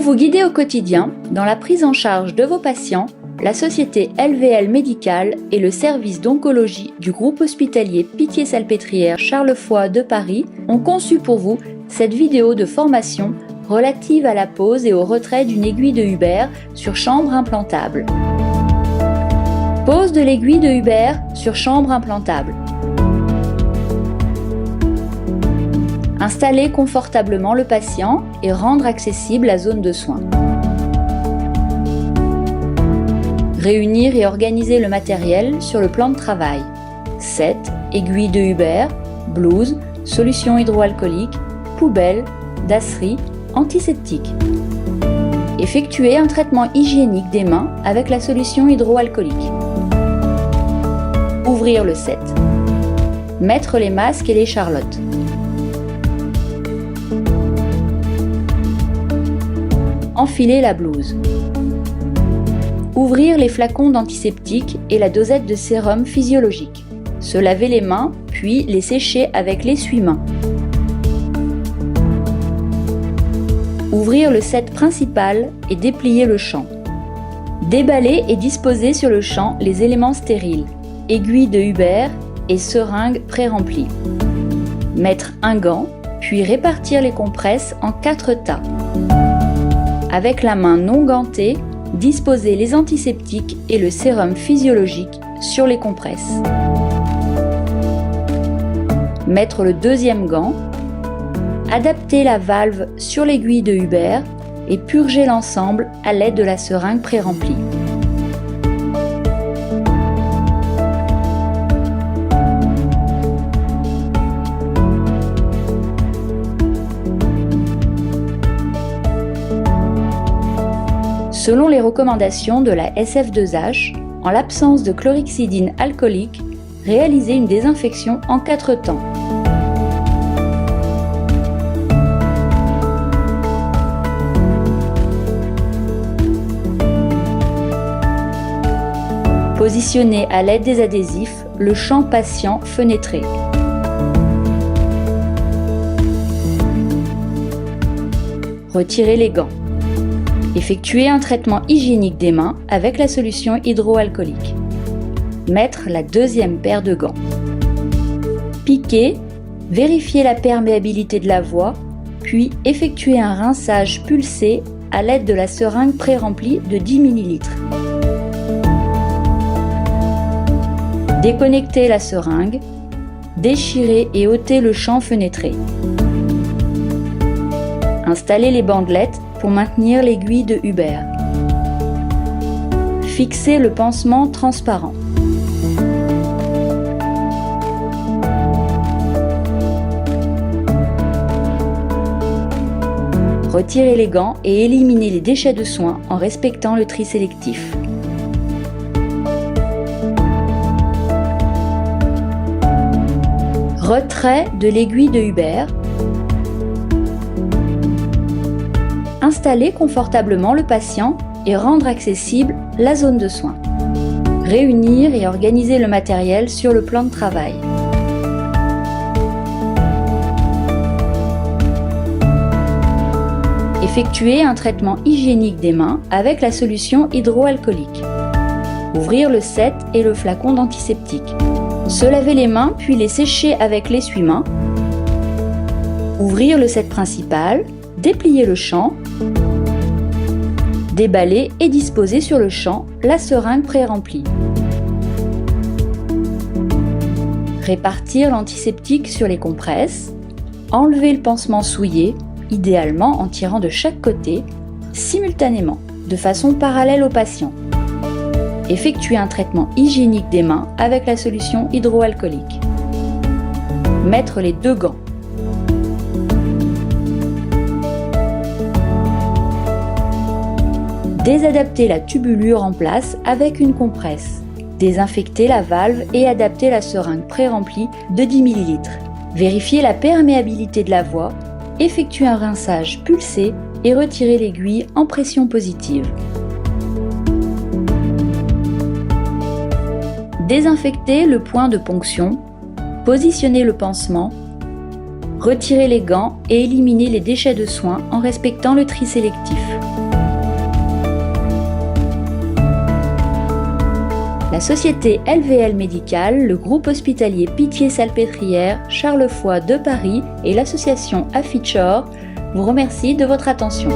vous guider au quotidien dans la prise en charge de vos patients, la société LVL Médicale et le service d'oncologie du groupe hospitalier Pitié-Salpêtrière Charles Foix de Paris ont conçu pour vous cette vidéo de formation relative à la pose et au retrait d'une aiguille de Huber sur chambre implantable. Pose de l'aiguille de Huber sur chambre implantable. Installer confortablement le patient et rendre accessible la zone de soins. Réunir et organiser le matériel sur le plan de travail. 7. Aiguille de Huber, blouse, solution hydroalcoolique, poubelle, dasserie, antiseptique. Effectuer un traitement hygiénique des mains avec la solution hydroalcoolique. Ouvrir le set. Mettre les masques et les charlottes. Enfiler la blouse. Ouvrir les flacons d'antiseptique et la dosette de sérum physiologique. Se laver les mains, puis les sécher avec l'essuie-mains. Ouvrir le set principal et déplier le champ. Déballer et disposer sur le champ les éléments stériles, aiguille de Huber et seringue pré-remplie. Mettre un gant, puis répartir les compresses en 4 tas. Avec la main non gantée, disposer les antiseptiques et le sérum physiologique sur les compresses. Mettre le deuxième gant. Adapter la valve sur l'aiguille de Huber et purger l'ensemble à l'aide de la seringue pré-remplie. Selon les recommandations de la SF2H, en l'absence de chlorhexidine alcoolique, réaliser une désinfection en 4 temps. Positionner à l'aide des adhésifs le champ patient fenêtré. Retirer les gants. Effectuer un traitement hygiénique des mains avec la solution hydroalcoolique. Mettre la deuxième paire de gants. Piquer, vérifier la perméabilité de la voie, puis effectuer un rinçage pulsé à l'aide de la seringue pré-remplie de 10 ml. Déconnecter la seringue, déchirer et ôter le champ fenêtré. Installer les bandelettes pour maintenir l'aiguille de Huber. Fixer le pansement transparent. Retirer les gants et éliminer les déchets de soins en respectant le tri sélectif. Retrait de l'aiguille de Huber. Installer confortablement le patient et rendre accessible la zone de soins. Réunir et organiser le matériel sur le plan de travail. Effectuer un traitement hygiénique des mains avec la solution hydroalcoolique. Ouvrir le set et le flacon d'antiseptique. Se laver les mains puis les sécher avec l'essuie-mains. Ouvrir le set principal. Déplier le champ, déballer et disposer sur le champ la seringue pré-remplie. Répartir l'antiseptique sur les compresses, enlever le pansement souillé, idéalement en tirant de chaque côté, simultanément, de façon parallèle au patient. Effectuer un traitement hygiénique des mains avec la solution hydroalcoolique. Mettre les 2 gants. Désadapter la tubulure en place avec une compresse. Désinfecter la valve et adapter la seringue pré-remplie de 10 ml. Vérifier la perméabilité de la voie. Effectuer un rinçage pulsé et retirer l'aiguille en pression positive. Désinfecter le point de ponction. Positionner le pansement. Retirez les gants et éliminez les déchets de soins en respectant le tri sélectif. La société LVL Médicale, le groupe hospitalier Pitié-Salpêtrière, Charles Foix de Paris et l'association Affichor vous remercient de votre attention.